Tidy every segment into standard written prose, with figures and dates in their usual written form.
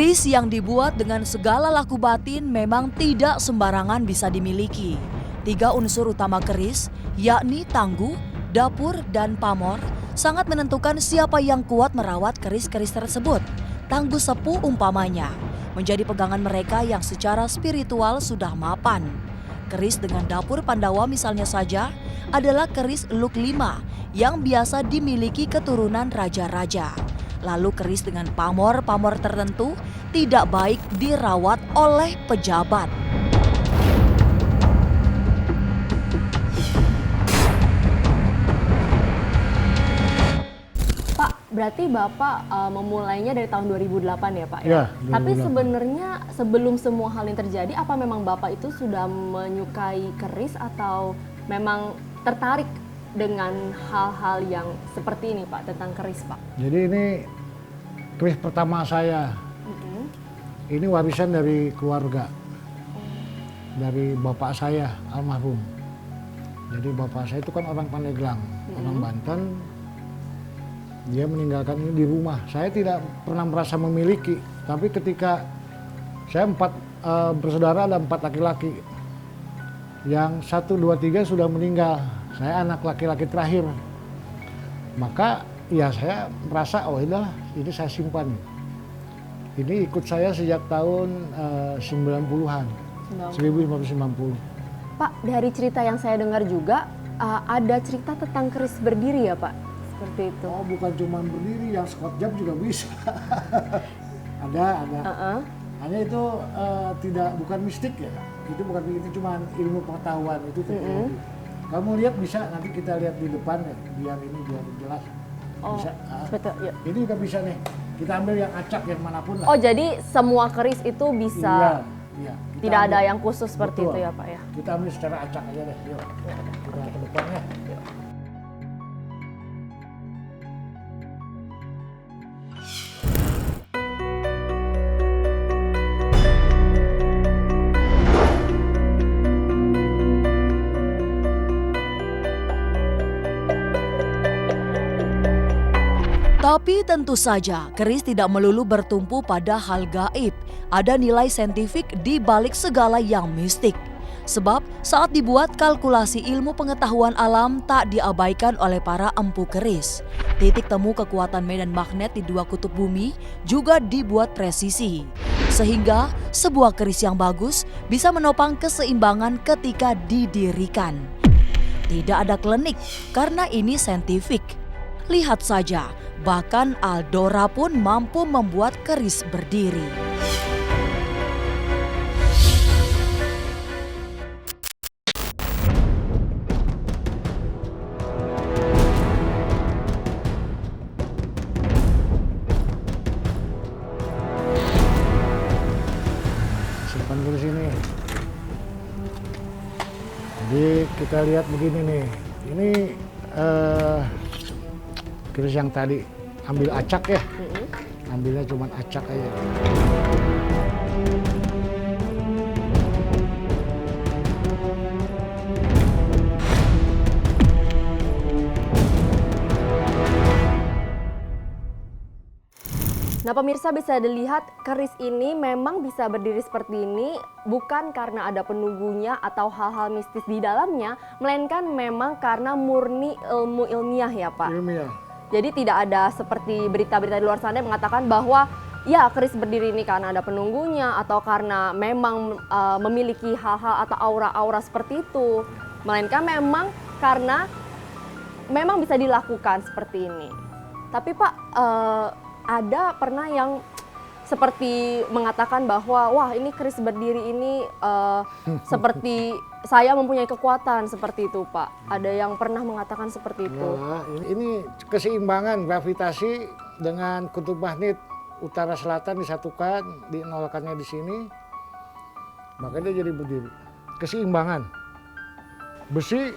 Keris yang dibuat dengan segala laku batin memang tidak sembarangan bisa dimiliki. 3 unsur utama keris, yakni tangguh, dapur, dan pamor, sangat menentukan siapa yang kuat merawat keris-keris tersebut. Tangguh sepuh umpamanya, menjadi pegangan mereka yang secara spiritual sudah mapan. Keris dengan dapur Pandawa misalnya saja adalah keris Luk 5 yang biasa dimiliki keturunan raja-raja. Lalu keris dengan pamor-pamor tertentu tidak baik dirawat oleh pejabat. Pak, berarti Bapak memulainya dari tahun 2008 ya Pak? Ya, Tapi 2008. sebenarnya sebelum semua hal ini terjadi, apa memang Bapak itu sudah menyukai keris atau memang tertarik dengan hal-hal yang seperti ini Pak, tentang keris Pak? Jadi ini keris pertama saya. Ini warisan dari keluarga, dari bapak saya almarhum. Jadi bapak saya itu kan orang Pandeglang, orang Banten. Dia meninggalkan ini di rumah. Saya tidak pernah merasa memiliki, tapi ketika saya bersaudara ada 4 laki-laki. Yang 1, 2, 3 sudah meninggal. Saya anak laki-laki terakhir. Maka ya saya merasa, oh ini saya simpan. Ini ikut saya sejak tahun 90-an, 1990. Pak, dari cerita yang saya dengar juga, ada cerita tentang keris berdiri ya Pak? Seperti itu. Oh, bukan cuma berdiri, yang squat jump juga bisa. ada. Hanya itu bukan mistik ya. Itu cuma ilmu pengetahuan, itu teknologi. Kamu lihat bisa, nanti kita lihat di depan ya, biar jelas. Oh, Bisa. betul. Yuk. Ini juga bisa nih. Kita ambil yang acak yang manapun lah. Oh, jadi semua keris itu bisa, Iya. Kita tidak ada ambil. yang khusus seperti Betul. itu ya Pak ya? Kita ambil secara acak aja deh. Yuk. Kita ke depan ya. Tapi tentu saja, keris tidak melulu bertumpu pada hal gaib. Ada nilai saintifik di balik segala yang mistik. Sebab saat dibuat, kalkulasi ilmu pengetahuan alam tak diabaikan oleh para empu keris. Titik temu kekuatan medan magnet di 2 kutub bumi juga dibuat presisi. Sehingga sebuah keris yang bagus bisa menopang keseimbangan ketika didirikan. Tidak ada klinik karena ini saintifik. Lihat saja, bahkan Aldora pun mampu membuat keris berdiri. Simpan dulu sini. Jadi kita lihat begini nih. Ini keris yang tadi ambil acak ya. Ambilnya cuma acak aja. Nah pemirsa, bisa dilihat keris ini memang bisa berdiri seperti ini bukan karena ada penunggunya atau hal-hal mistis di dalamnya, melainkan memang karena murni ilmu ilmiah ya Pak. Ilmiah. Jadi tidak ada seperti berita-berita di luar sana yang mengatakan bahwa ya keris berdiri ini karena ada penunggunya atau karena memang memiliki hal-hal atau aura-aura seperti itu. Melainkan memang karena memang bisa dilakukan seperti ini. Tapi Pak, ada pernah yang seperti mengatakan bahwa wah ini keris berdiri ini seperti saya mempunyai kekuatan seperti itu Pak. Ada yang pernah mengatakan seperti itu. Nah, ini keseimbangan gravitasi dengan kutub magnet utara selatan disatukan, dinolkannya di sini, makanya dia jadi berdiri. Keseimbangan. Besi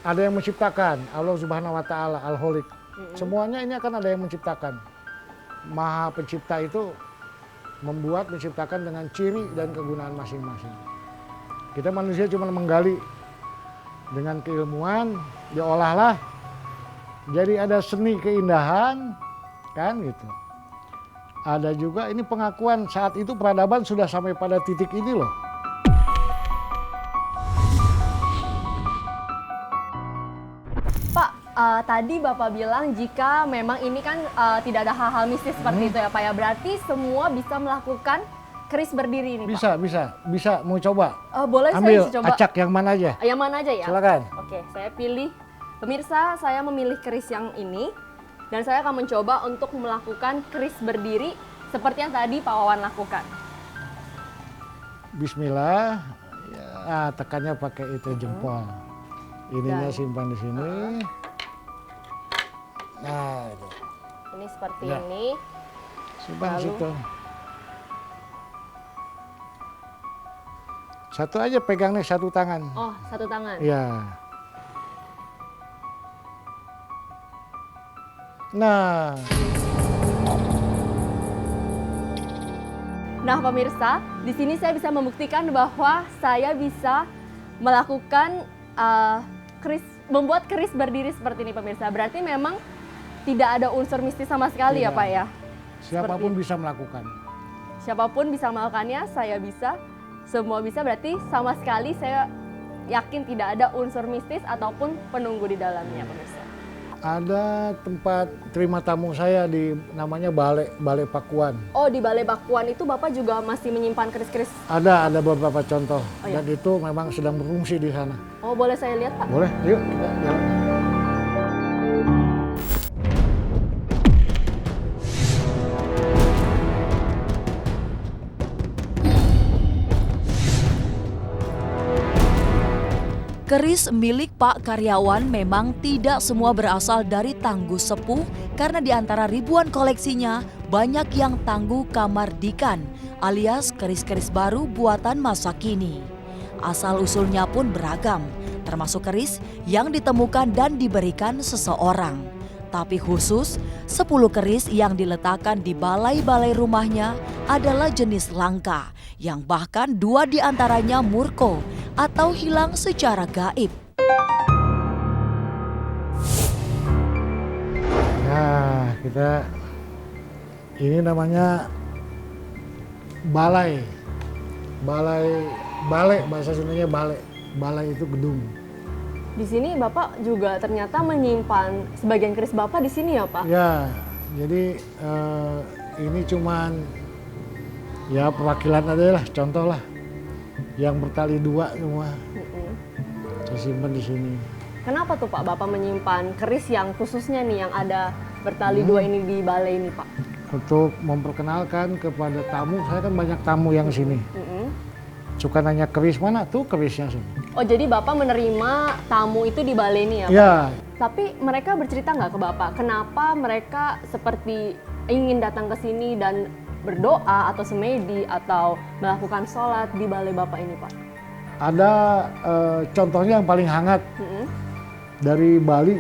ada yang menciptakan, Allah Subhanahu wa taala, Al-Khaliq. Semuanya ini akan ada yang menciptakan. Maha pencipta itu menciptakan dengan ciri dan kegunaan masing-masing. Kita manusia cuma menggali dengan keilmuan, diolahlah, jadi ada seni keindahan, kan gitu. Ada juga ini pengakuan saat itu peradaban sudah sampai pada titik ini loh. Pak, tadi Bapak bilang jika memang ini kan tidak ada hal-hal mistis seperti itu ya Pak ya. Berarti semua bisa melakukan keris berdiri ini Pak? Bisa. Mau coba? Boleh Ambil saya coba. acak yang mana aja. Yang mana aja ya? Silakan. Oke, saya pilih. Pemirsa, saya memilih keris yang ini. Dan saya akan mencoba untuk melakukan keris berdiri seperti yang tadi Pak Wawan lakukan. Bismillah. Ya, tekannya pakai itu jempol. Ininya Dan- simpan di sini. Nah, itu. Ini seperti Ya. ini. Simpan di Lalu? situ. Satu aja pegang nih, satu tangan. Oh, satu tangan. Ya. Nah, Nah, pemirsa, di sini saya bisa membuktikan bahwa saya bisa melakukan membuat keris berdiri seperti ini, pemirsa. Berarti memang tidak ada unsur mistis sama sekali ya, Tidak. Pak ya? siapapun bisa melakukan. Siapapun bisa melakukannya, saya bisa, semua bisa. Berarti sama sekali saya yakin tidak ada unsur mistis ataupun penunggu di dalamnya, pemirsa. Ada tempat terima tamu saya di namanya Balai Pakuan. Oh, di Balai Bakuan itu Bapak juga masih menyimpan keris-keris. Ada beberapa contoh Oh, iya. dan itu memang sedang berfungsi di sana. Oh, boleh saya lihat, Pak? Boleh, yuk kita jalan. Keris milik Pak Karyawan memang tidak semua berasal dari Tangguh Sepuh karena di antara ribuan koleksinya banyak yang Tangguh Kamardikan alias keris-keris baru buatan masa kini. Asal-usulnya pun beragam, termasuk keris yang ditemukan dan diberikan seseorang. Tapi khusus 10 keris yang diletakkan di balai-balai rumahnya adalah jenis langka yang bahkan 2 diantaranya murko atau hilang secara gaib. Nah, ini namanya balai. Balai bahasa Sundanya balai. Balai itu gedung. Di sini Bapak juga ternyata menyimpan sebagian keris Bapak di sini ya, Pak? Ya, jadi ini cuman ya perwakilan aja lah, contoh lah. Yang bertali 2 semua saya simpan di sini. Kenapa tuh Pak Bapak menyimpan keris yang khususnya nih yang ada bertali 2 ini di balai ini, Pak? Untuk memperkenalkan kepada tamu, saya kan banyak tamu yang sini. Suka nanya keris mana tuh kerisnya sini. Oh, jadi Bapak menerima tamu itu di balai ini ya, Pak? Ya, Tapi mereka bercerita nggak ke Bapak, kenapa mereka seperti ingin datang ke sini dan berdoa atau semedi atau melakukan sholat di balai Bapak ini, Pak? ada contohnya yang paling hangat dari Bali.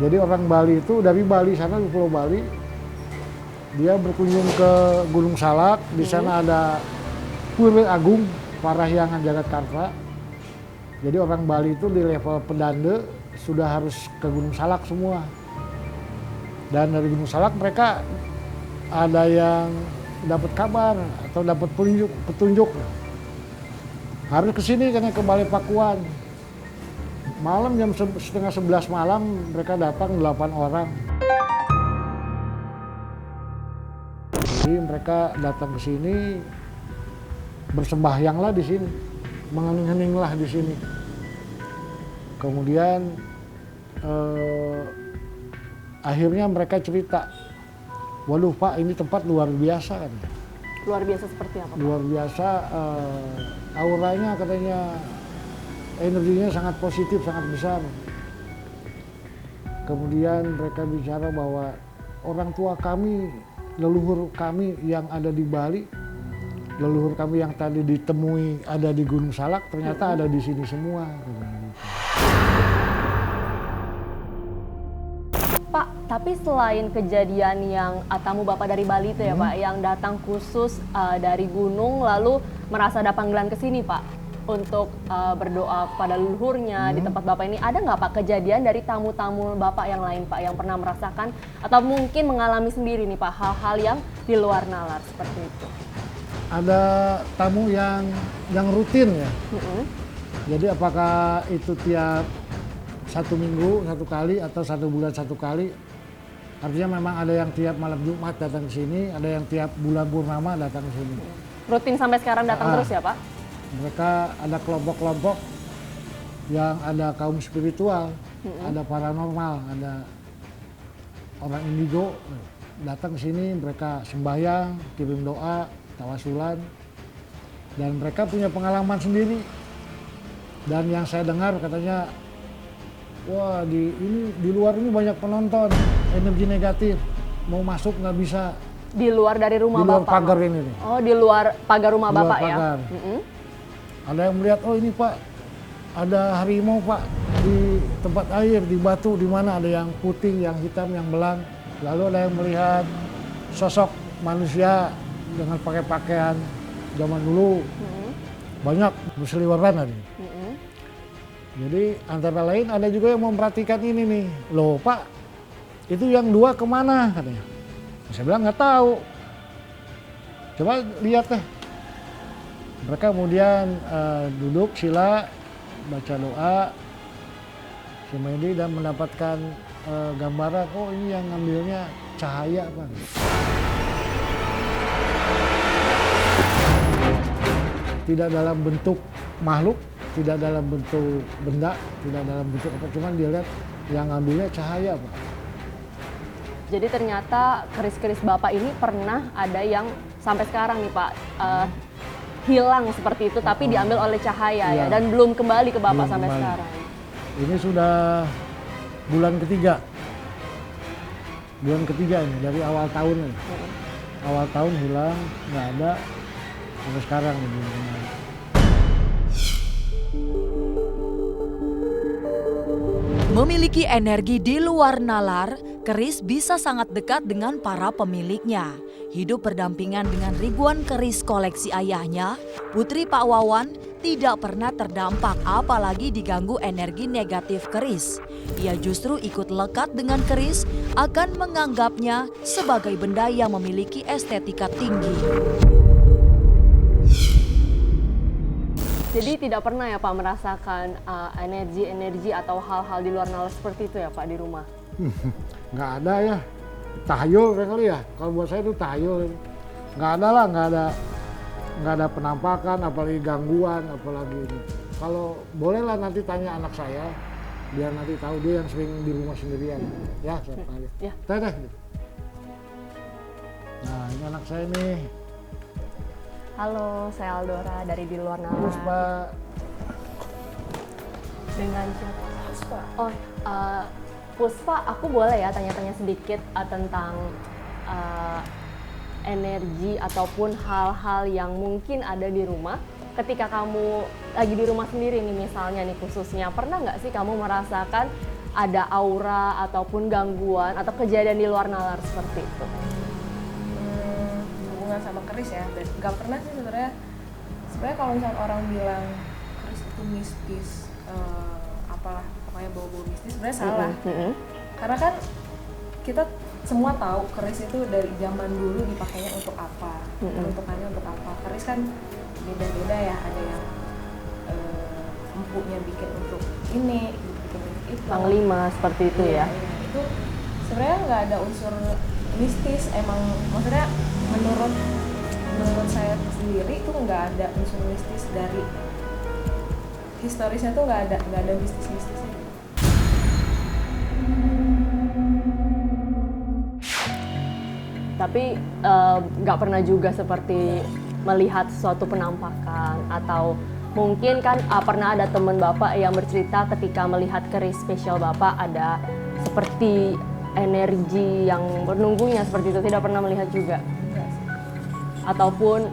Jadi orang Bali itu dari Bali sana di Pulau Bali, dia berkunjung ke Gunung Salak. Di sana ada Pura Agung Parahyangan Jagatkarta. Jadi orang Bali itu di level pedande sudah harus ke Gunung Salak semua. Dan dari Gunung Salak mereka ada yang dapat kabar atau dapat petunjuk harus ke sini karena ke Balai Pakuan. Malam jam setengah 11 malam mereka datang 8 orang. Jadi mereka datang ke sini bersembahyanglah di sini, mengening-heninglah di sini. Kemudian akhirnya mereka cerita, waduh Pak, ini tempat luar biasa kan. Luar biasa seperti apa, Pak? Luar biasa, auranya katanya, energinya sangat positif, sangat besar. Kemudian mereka bicara bahwa orang tua kami, leluhur kami yang ada di Bali, leluhur kami yang tadi ditemui ada di Gunung Salak, ternyata ada di sini semua. Pak, tapi selain kejadian yang tamu Bapak dari Bali itu ya Pak, yang datang khusus dari gunung lalu merasa ada panggilan ke sini Pak. untuk berdoa pada leluhurnya di tempat Bapak ini, ada nggak Pak kejadian dari tamu-tamu Bapak yang lain Pak yang pernah merasakan atau mungkin mengalami sendiri nih Pak hal-hal yang di luar nalar seperti itu? Ada tamu yang rutin ya. Jadi apakah itu tiap 1 minggu 1 kali atau 1 bulan 1 kali? Artinya memang ada yang tiap malam Jumat datang ke sini, ada yang tiap bulan purnama datang ke sini. Rutin sampai sekarang datang terus ya Pak? Mereka ada kelompok-kelompok yang ada kaum spiritual, ada paranormal, ada orang indigo datang ke sini, mereka sembahyang, kirim doa, tawasulan, dan mereka punya pengalaman sendiri. Dan yang saya dengar katanya, wah di luar ini banyak penonton, energi negatif, mau masuk nggak bisa. Di luar dari rumah di luar Bapak? pagar ini nih. Oh, di luar pagar rumah Di luar Bapak pagar. ya? Ada yang melihat, oh ini Pak, ada harimau Pak di tempat air, di batu, di mana ada yang putih, yang hitam, yang belang. Lalu ada yang melihat sosok manusia dengan pakai pakaian zaman dulu. Banyak berseliweran tadi. Jadi antara lain ada juga yang memperhatikan ini nih. Loh Pak, itu yang 2 kemana katanya. Saya bilang nggak tahu. Coba lihat deh. Mereka kemudian duduk sila, baca doa, semedi dan mendapatkan gambaran, oh ini yang ngambilnya cahaya Pak. Tidak dalam bentuk makhluk, tidak dalam bentuk benda, tidak dalam bentuk apa, cuman dia lihat yang ngambilnya cahaya Pak. Jadi ternyata keris-keris Bapak ini pernah ada yang sampai sekarang nih Pak hilang seperti itu, tapi diambil oleh cahaya ya, dan belum kembali ke Bapak sampai sekarang. Ini sudah bulan ketiga. Bulan ketiga ini, dari awal tahun ini. Awal tahun hilang, nggak ada, sampai sekarang ini. Memiliki energi di luar nalar, keris bisa sangat dekat dengan para pemiliknya. Hidup berdampingan dengan ribuan keris koleksi ayahnya, Putri Pak Wawan tidak pernah terdampak apalagi diganggu energi negatif keris. Ia justru ikut lekat dengan keris, akan menganggapnya sebagai benda yang memiliki estetika tinggi. Jadi tidak pernah ya Pak merasakan energi-energi atau hal-hal di luar nalar seperti itu ya Pak di rumah? Nggak ada ya, tahayul kali ya. Kalau buat saya itu tahayul. Nggak ada lah, nggak ada penampakan, apalagi gangguan, apalagi ini. Kalau bolehlah nanti tanya anak saya, biar nanti tahu, dia yang sering di rumah sendirian. Ya, saya tanya. Ya. Tanya. Nah, ini anak saya nih. Halo, saya Aldora dari Di Luar Nalar. Puspa. Dengan siapa? Puspa. Oh, Puspa, aku boleh ya tanya-tanya sedikit tentang energi ataupun hal-hal yang mungkin ada di rumah. Ketika kamu lagi di rumah sendiri nih misalnya nih khususnya, pernah nggak sih kamu merasakan ada aura ataupun gangguan atau kejadian di luar nalar seperti itu? Hubungan sama keris ya, dan nggak pernah sih sebenarnya kalau misalnya orang bilang keris itu mistis, apalah pokoknya bau-bau mistis, sebenarnya salah. Karena kan kita semua tahu keris itu dari zaman dulu dipakainya untuk apa, peruntukannya untuk apa. Keris kan beda-beda ya, ada yang empunya bikin untuk ini, bikin untuk itu. Panglima seperti itu ya? Itu sebenarnya nggak ada unsur mistis, emang maksudnya menurut saya sendiri itu nggak ada unsur mistis, dari historisnya tuh nggak ada mistisnya. Tapi nggak pernah juga seperti melihat suatu penampakan atau mungkin kan pernah ada teman Bapak yang bercerita ketika melihat keris spesial Bapak ada seperti energi yang menunggunya seperti itu, tidak pernah melihat juga? Ataupun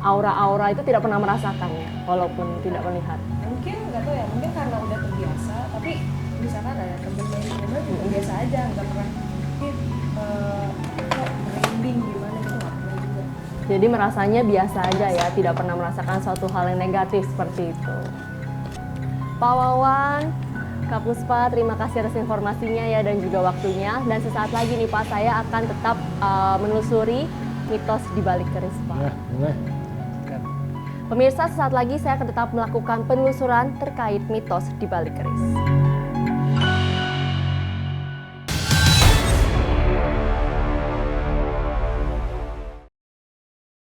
aura-aura itu tidak pernah merasakannya walaupun tidak melihat? Mungkin nggak tahu ya, mungkin karena udah terbiasa, tapi misalkan ada temen main di rumah juga biasa aja, nggak pernah kok merinding gimana gitu, nggak pernah juga. Jadi merasanya biasa aja ya, tidak pernah merasakan suatu hal yang negatif seperti itu. Pak Wawan, Kak Puspa, terima kasih atas informasinya ya dan juga waktunya. Dan sesaat lagi nih Pak, saya akan tetap menelusuri mitos di balik keris Pak. Ya, boleh. Kan. Pemirsa, sesaat lagi saya akan tetap melakukan penelusuran terkait mitos di balik keris.